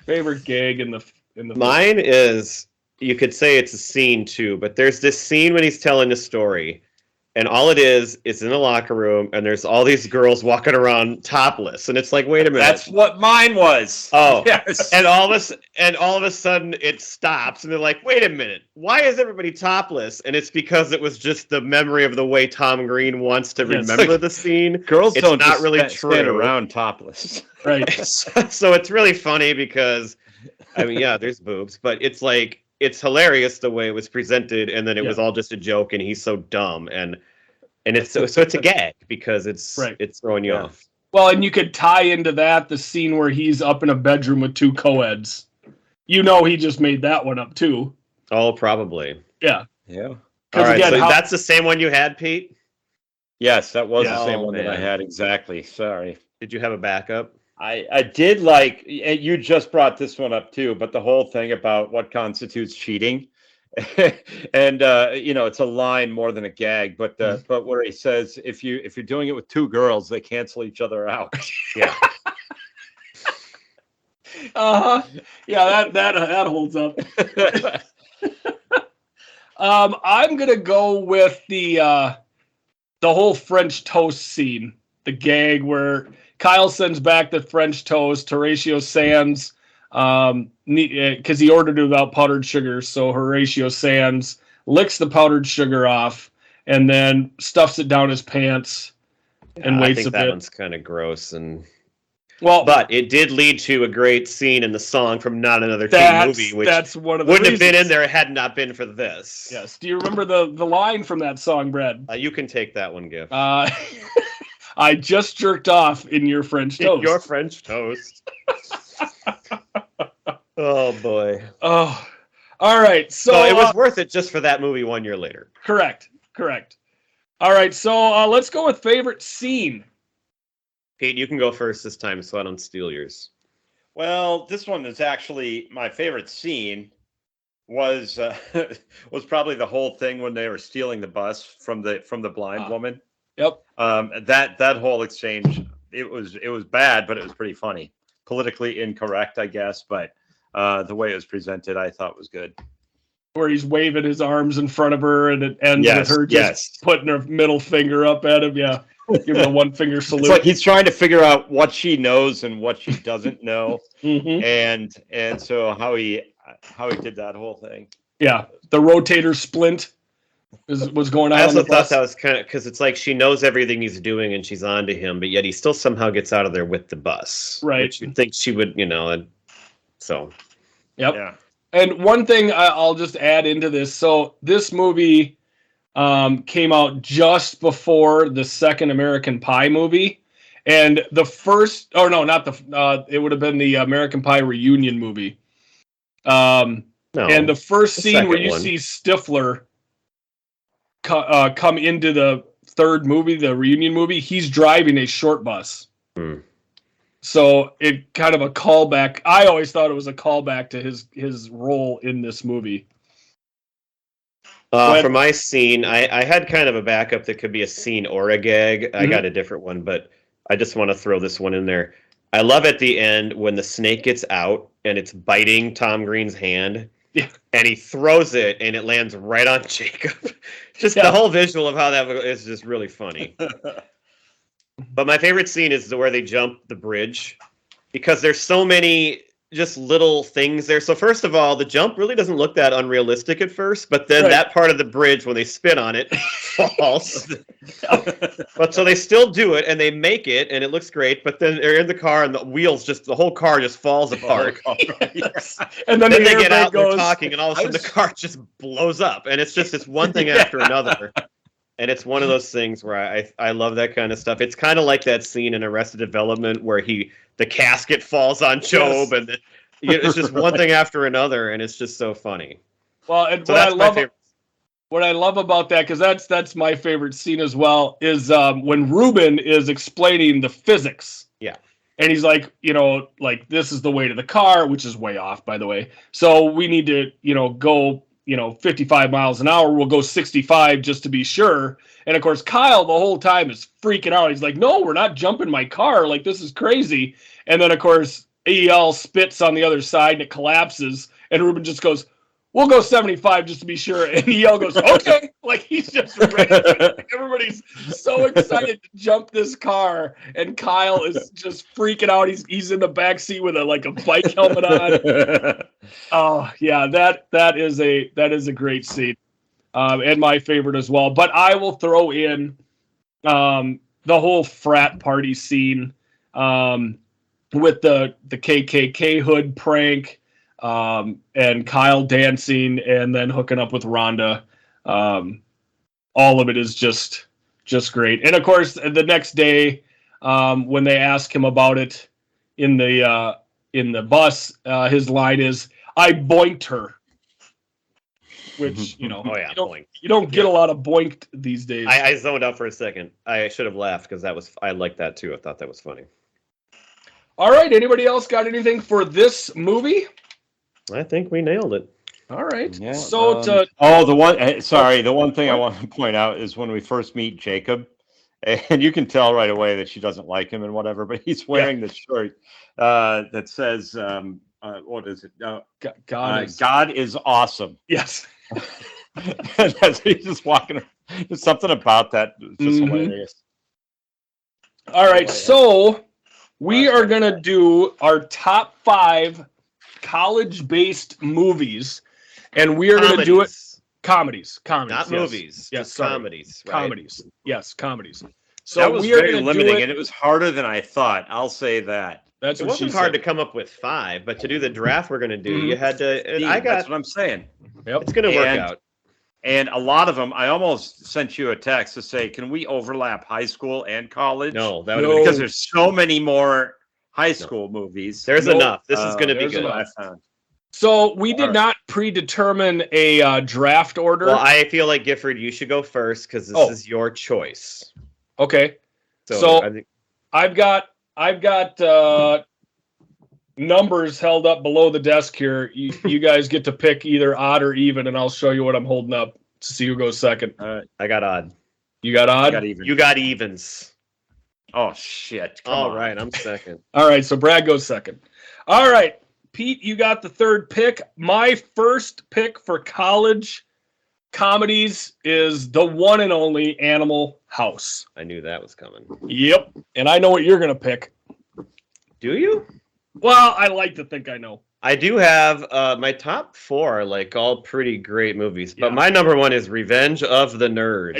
Favorite gag in the Mine is, you could say it's a scene too, but there's this scene when he's telling the story, and all it is in a locker room, and there's all these girls walking around topless, and it's like, wait a minute, that's what mine was. Oh, yes. And all of a sudden it stops, and they're like, wait a minute, why is everybody topless? And it's because it was just the memory of the way Tom Green wants to remember the scene. Girls it's don't not really stand around topless, right? So it's really funny because, I mean, there's boobs, but it's like, it's hilarious the way it was presented, and then it was all just a joke, and he's so dumb, and it's so it's a gag because it's throwing you off. Well, and you could tie into that the scene where he's up in a bedroom with 2 co-eds. He just made that one up too. Oh, probably. Yeah. Yeah. All right, so that's the same one you had, Pete? Yes, that was the same one that I had, exactly. Sorry. Did you have a backup? I did like, and you just brought this one up too, but the whole thing about what constitutes cheating. And it's a line more than a gag, but where he says if you're doing it with two girls, they cancel each other out. Yeah. Yeah, that holds up. I'm gonna go with the whole French toast scene, the gag where Kyle sends back the French toast, Horatio Sands, because he ordered it without powdered sugar, so Horatio Sands licks the powdered sugar off and then stuffs it down his pants and waits a bit. That one's kind of gross but it did lead to a great scene in the song from Not Another Teen Movie, which that's one of the wouldn't have been in there had not been for this. Yes. Do you remember the line from that song, Brad? You can take that one, Giff. I just jerked off in your French toast. Your French toast. Oh, boy. Oh, all right. So it was worth it just for that movie 1 year later. Correct. All right. So let's go with favorite scene. Pete, you can go first this time so I don't steal yours. Well, this one is actually my favorite scene. Was probably the whole thing when they were stealing the bus from the blind woman. Yep. That whole exchange, it was bad, but it was pretty funny. Politically incorrect, I guess, but the way it was presented, I thought was good. Where he's waving his arms in front of her, and it ends with her just putting her middle finger up at him. Yeah, give him a one finger salute. It's like he's trying to figure out what she knows and what she doesn't know, mm-hmm. and so how he did that whole thing. Yeah, the rotator splint was going on. I also on the bus. thought that was kind of because it's like she knows everything he's doing and she's on to him, but yet he still somehow gets out of there with the bus. Right. Which you'd think she would, and so. Yep. Yeah. And one thing I'll just add into this. So this movie came out just before the second American Pie movie. And the first, it would have been the American Pie reunion movie. And the first scene where you see Stifler come into the third movie, the reunion movie, he's driving a short bus. Hmm. So it kind of a callback. I always thought it was a callback to his role in this movie. For my scene, I had kind of a backup that could be a scene or a gag. Mm-hmm. I got a different one, but I just want to throw this one in there. I love at the end when the snake gets out and it's biting Tom Green's hand. Yeah. And he throws it and it lands right on Jacob. The whole visual of how that is just really funny. But my favorite scene is where they jump the bridge because there's so many just little things there. So first of all, the jump really doesn't look that unrealistic at first, but then that part of the bridge when they spin on it falls. But so they still do it and they make it and it looks great, but then they're in the car and the whole car just falls apart. Yes. And then they get out and they're talking and all of a sudden the car just blows up and it's just this one thing after another. And it's one of those things where I love that kind of stuff. It's kind of like that scene in Arrested Development where the casket falls on Job, and it's just one thing after another, and it's just so funny. Well, and so what I love about that, because that's my favorite scene as well, is when Ruben is explaining the physics. Yeah. And he's like, this is the way to the car, which is way off, by the way. So we need to, go 55 miles an hour, we'll go 65 just to be sure. And of course, Kyle the whole time is freaking out. He's like, no, we're not jumping my car. Like, this is crazy. And then of course, EL spits on the other side and it collapses. And Ruben just goes, we'll go 75 just to be sure. And EL goes, okay. Like, he's just ready. Everybody's so excited to jump this car. And Kyle is just freaking out. He's in the back seat with a bike helmet on. Oh yeah, that is a great scene. And my favorite as well. But I will throw in the whole frat party scene with the KKK hood prank. And Kyle dancing and then hooking up with Rhonda. All of it is just great. And of course, the next day, when they ask him about it in the bus, his line is, I boinked her. Which, you don't get a lot of boinked these days. I zoned out for a second. I should have laughed because I liked that too. I thought that was funny. All right. Anybody else got anything for this movie? I think we nailed it. All right. Yeah, So the one thing I want to point out is when we first meet Jacob, and you can tell right away that she doesn't like him and whatever, but he's wearing this shirt that says, what is it? God is awesome. Yes. He's just walking. There's something about that. It's just hilarious. All right. So we are going to do our top 5 college-based movies, and we are going to do it comedies. Not movies. Yes, just comedies. Right? Comedies. Yes, comedies. So that was we are very going to limiting, do it. and it was harder than I thought. I'll say that. That's It what wasn't she hard said. to come up with 5, but to do the draft we're going to do, you had to. And That's what I'm saying. Yep. It's going to work out. And a lot of them, I almost sent you a text to say, "Can we overlap high school and college?" No, that would No. have been because there's so many more high school movies. There's enough. This is going to be there's good. enough. So we did not predetermine a draft order. Well, I feel like Gifford, you should go first because this is your choice. Okay. So So I think I've got numbers held up below the desk here. You guys get to pick either odd or even, and I'll show you what I'm holding up to see who goes second. I got odd. You got odd? You got evens. Oh shit! All right, I'm second. All right, so Brad goes second. All right, Pete, you got the third pick. My first pick for college comedies is the one and only Animal House. I knew that was coming. Yep, and I know what you're going to pick. Do you? Well, I like to think I know. I do have my top 4 are like all pretty great movies, but Yeah. my number 1 is Revenge of the Nerds.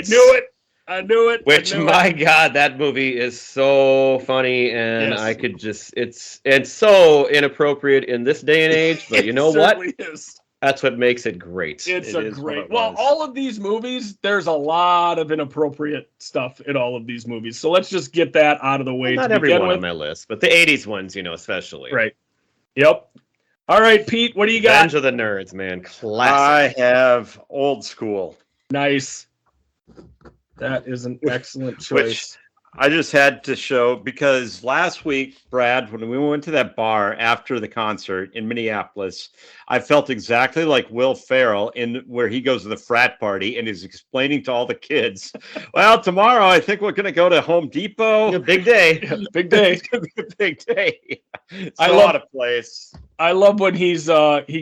I knew it. Which, my God, that movie is so funny, and Yes. I could just, it's so inappropriate in this day and age, but you know what? It is. That's what makes it great. It's It a is what great. it Well, was. all of these movies, there's a lot of inappropriate stuff in all of these movies. So let's just get that out of the way. Not to every begin one with. on my list, but the 80s ones, especially. Right. Yep. All right, Pete, what do you got? Revenge of the Nerds, man. Classic. I have Old School, Nice. That is an excellent choice. which I just had to show because last week, Brad, when we went to that bar after the concert in Minneapolis, I felt exactly like Will Ferrell in where he goes to the frat party and is explaining to all the kids, well, tomorrow I think we're going to go to Home Depot. Big day. Big day. It's going to be a big day. It's I a love- lot of place. I love when he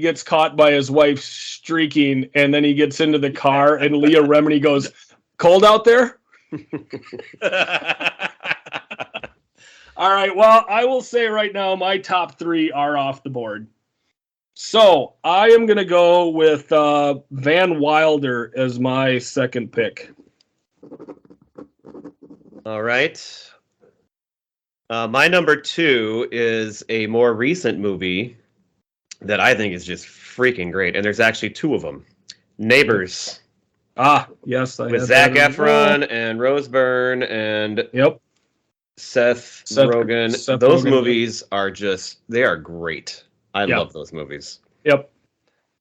gets caught by his wife streaking, and then he gets into the car, and Leah Remini goes, "Cold out there?" All right. Well, I will say right now, my top 3 are off the board. So I am going to go with Van Wilder as my second pick. All right. My number 2 is a more recent movie that I think is just freaking great, and there's actually 2 of them. Neighbors. Ah, yes. I With have Zac that as well. Efron and Rose Byrne and Yep. Seth Rogen. Seth Those Rogen, movies are they are great. I Yep. love those movies. Yep.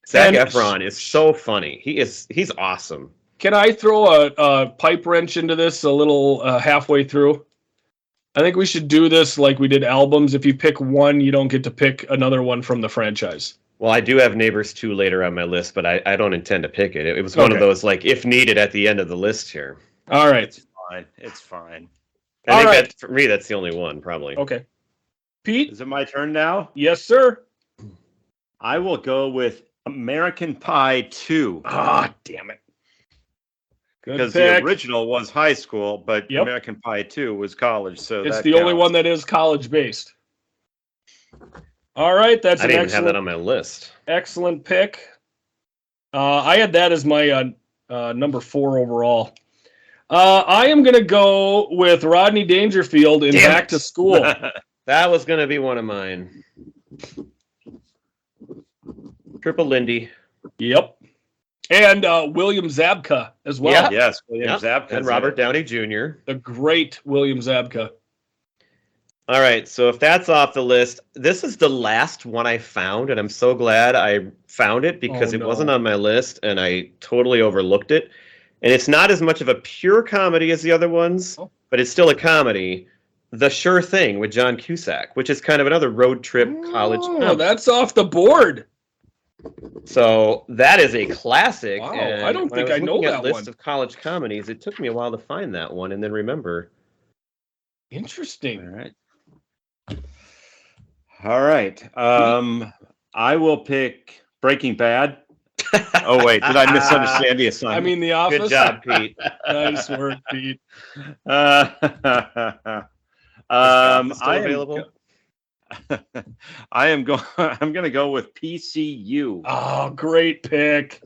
Zac And- Efron is so funny. He's awesome. Can I throw a pipe wrench into this a little halfway through? I think we should do this like we did albums. If you pick one, you don't get to pick another one from the franchise. Well, I do have Neighbors 2 later on my list, but I don't intend to pick it. It was one of Okay. those, like, if needed at the end of the list here. All right. It's fine. It's fine. I All think right. that, for me, that's the only one, probably. Okay. Pete? Is it my turn now? Yes, sir. I will go with American Pie 2. Ah, damn it. Good Because pick. the original was high school, but Yep. American Pie 2 was college. So It's that the only counts. one that is college-based. All right. That's I an didn't even have that excellent, on my list. excellent pick. I had that as my number 4 overall. I am going to go with Rodney Dangerfield in Damn Back it. to School. That was going to be one of mine. Triple Lindy. Yep. And William Zabka as well. Yeah. Yes, William Yep. Zabka. And Robert Downey Jr. The great William Zabka. All right, so if that's off the list, this is the last one I found, and I'm so glad I found it because Oh, it no. wasn't on my list, and I totally overlooked it. And it's not as much of a pure comedy as the other ones, Oh. but it's still a comedy. The Sure Thing with John Cusack, which is kind of another road trip college comedy. That's off the board. So that is a classic. Wow, and I don't think I know that list one. of college comedies. It took me a while to find that one and then remember. Interesting. All right. I will pick Breaking Bad. Oh wait, did I misunderstand the assignment? I mean, The Office. Good job, Pete. Nice work, Pete. Available? I'm going to go with PCU. Oh, great pick.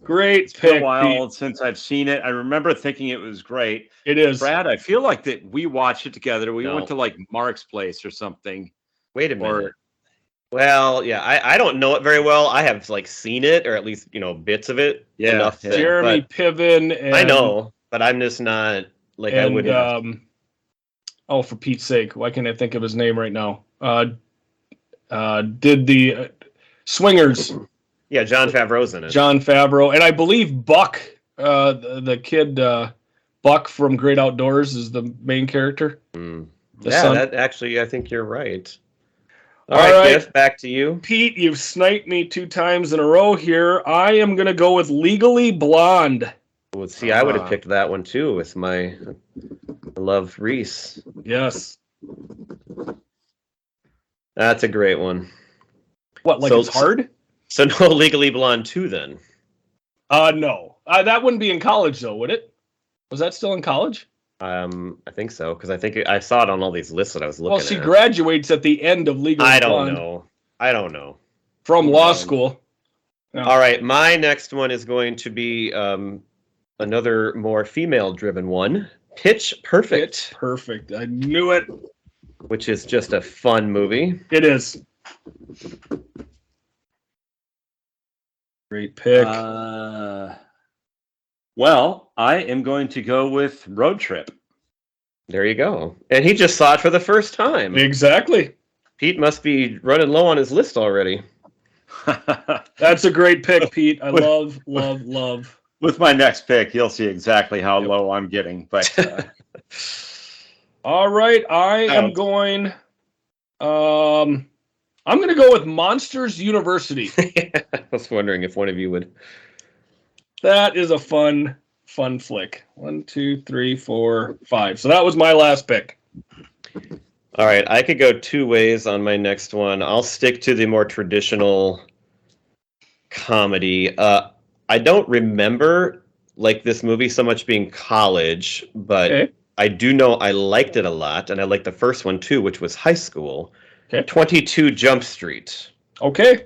It's been a while since I've seen it. I remember thinking it was great. It is. Brad, I feel like that we watched it together. We went to like Mark's place or something. Wait a minute. Well, yeah, I don't know it very well. I have like seen it, or at least bits of it. Yeah, Jeremy Piven. And, I know, but I'm just not like I would. Oh, for Pete's sake, why can't I think of his name right now? Did the Swingers? Yeah, Jon Favreau's in it. Jon Favreau, and I believe Buck, the kid Buck from Great Outdoors, is the main character. That actually, I think you're right. All right, Biff, back to you. Pete, you've sniped me 2 times in a row here. I am going to go with Legally Blonde. Well, see, I would have picked that one too with my love Reese. Yes. That's a great one. What, like it's hard? So no Legally Blonde 2 then? No. That wouldn't be in college though, would it? Was that still in college? I think so, because I think I saw it on all these lists that I was looking at. Well, she graduates at the end of Legally Blonde. I don't know. From law school. Yeah. All right, my next one is going to be another more female-driven one, Pitch Perfect. Pitch Perfect. I knew it. Which is just a fun movie. It is. Great pick. Well, I am going to go with Road Trip. There you go. And he just saw it for the first time. Exactly. Pete must be running low on his list already. That's a great pick, Pete. I love. With my next pick, you'll see exactly how low I'm getting. But all right, I am going. I'm going to go with Monsters University. I was wondering if one of you would. That is a fun flick. 1, 2, 3, 4, 5. So that was my last pick. All right, I could go 2 ways on my next one. I'll stick to the more traditional comedy. I don't remember like this movie so much being college, but I do know I liked it a lot, and I liked the first one too, which was high school. 22 Jump Street. Okay.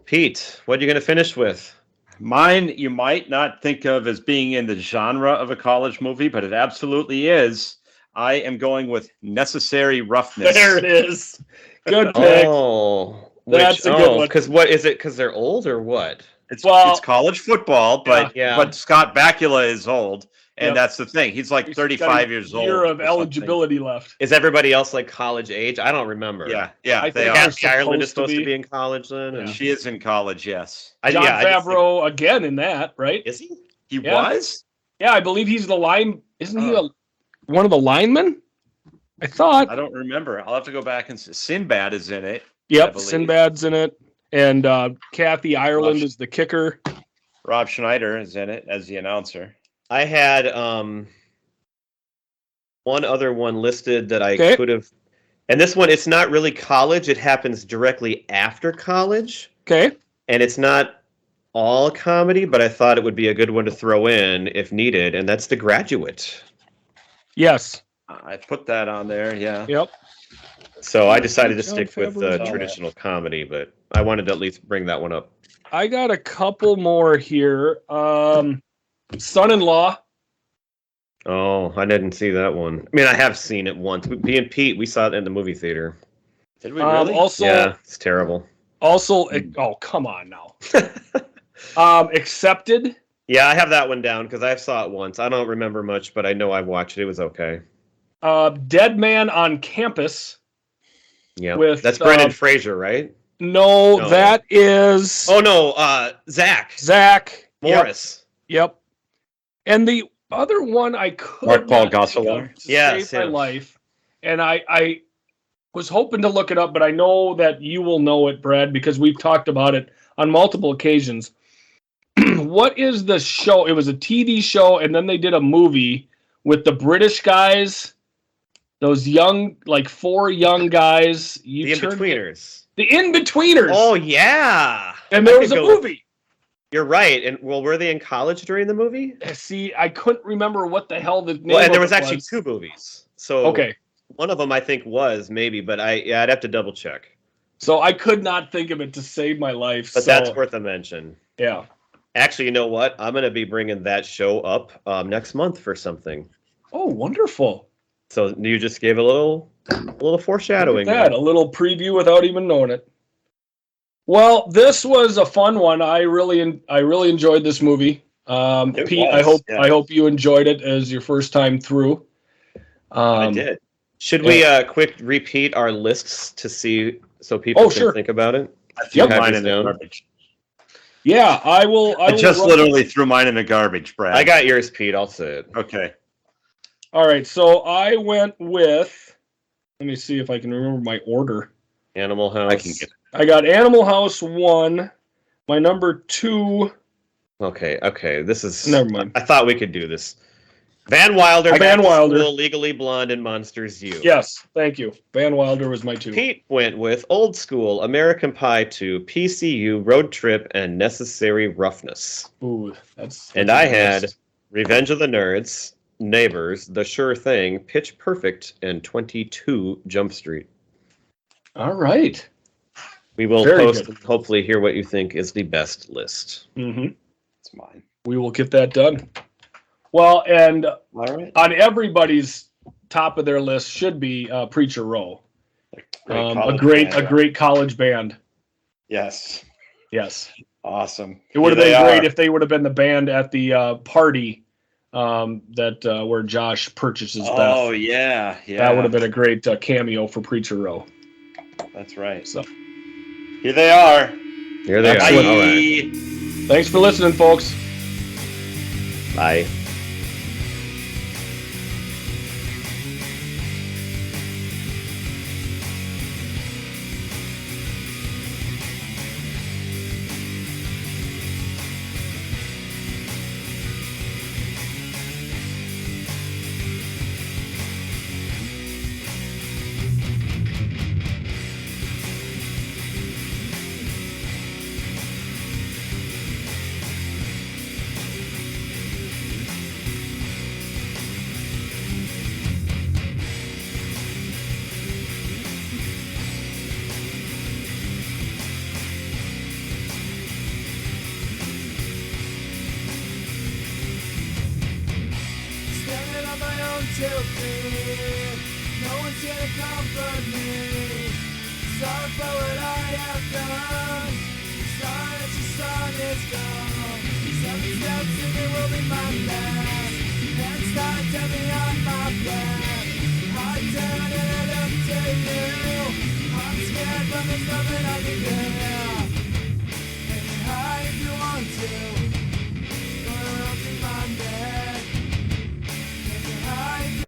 Pete, what are you going to finish with? Mine, you might not think of as being in the genre of a college movie, but it absolutely is. I am going with Necessary Roughness. There it is. Good pick. Oh, that's a good one. Because what is it? Because they're old or what? It's college football, but but Scott Bakula is old, and that's the thing. He's like 35 years old. Year of eligibility left. Is everybody else like college age? I don't remember. Yeah. I think Kathy Ireland is supposed to be in college then. And she is in college. Yes. Jon Favreau again in that, right? Is he? He was. Yeah, I believe he's the line. Isn't he one of the linemen? I thought. I don't remember. I'll have to go back and see. Sinbad is in it. Yep, Sinbad's in it. And Kathy Ireland is the kicker. Rob Schneider is in it as the announcer. I had one other one listed that I could have. And this one, it's not really college. It happens directly after college. Okay. And it's not all comedy, but I thought it would be a good one to throw in if needed. And that's The Graduate. Yes. I put that on there. Yeah. Yep. So I decided to stick with traditional comedy, but I wanted to at least bring that one up. I got a couple more here. Son-in-Law. Oh, I didn't see that one. I mean, I have seen it once. Me and Pete, we saw it in the movie theater. Did we really? Yeah, it's terrible. Also, oh, come on now. Accepted. Yeah, I have that one down because I saw it once. I don't remember much, but I know I watched it. It was okay. Dead Man on Campus. Yeah, that's Brendan Fraser, right? No, that is. Oh no, Zach Morris. Yep. And the other one I could Mark Paul not think Gosselaar. of to save my him. life, and I was hoping to look it up, but I know that you will know it, Brad, because we've talked about it on multiple occasions. What is the show? It was a TV show, and then they did a movie with the British guys, those young, like 4 young guys. The In-Betweeners. The In-Betweeners. Oh, yeah. And there was a movie. You're right. And well, were they in college during the movie? See, I couldn't remember what the hell the name Well, and there was of it actually 2 movies. So okay. One of them I think was maybe, but I'd have to double check. So I could not think of it to save my life. But that's worth a mention. Yeah. Actually, you know what? I'm going to be bringing that show up next month for something. Oh, wonderful. So you just gave a little foreshadowing. Look at that, a little preview without even knowing it. Well, this was a fun one. I really enjoyed this movie. Pete, I hope you enjoyed it as your first time through. I did. Should we quick repeat our lists to see so people can think about it? I threw mine in the garbage. Yeah, I will. I just literally threw mine in the garbage, Brad. I got yours, Pete. I'll say it. Okay. All right, so I went with. Let me see if I can remember my order. Animal House. I can get it. I got Animal House 1. My number 2. Okay. This is. Never mind. I thought we could do this. Van Wilder. Van Wilder. School, Legally Blonde, and Monsters U. Yes, thank you. Van Wilder was my 2. Pete went with Old School, American Pie 2, PCU, Road Trip, and Necessary Roughness. Ooh, that's and I had Revenge of the Nerds, Neighbors, The Sure Thing, Pitch Perfect, and 22 Jump Street. All right. We will post and hopefully hear what you think is the best list. Mm-hmm. It's mine. We will get that done. Well, and on everybody's top of their list should be Preacher Row. A great college band. Yes. Awesome. It would have been great if they would have been the band at the party that where Josh purchases Beth. Oh, yeah. That would have been a great cameo for Preacher Row. That's right. So here they are. Here they are. All right. Thanks for listening, folks. Bye. No one's here to comfort me. Sorry for what I have done. Sorry that your song is gone. 7 steps and it will be my last. Hands tied, tell me on my back. I turn and I look to you. I'm scared, but there's nothing I can do.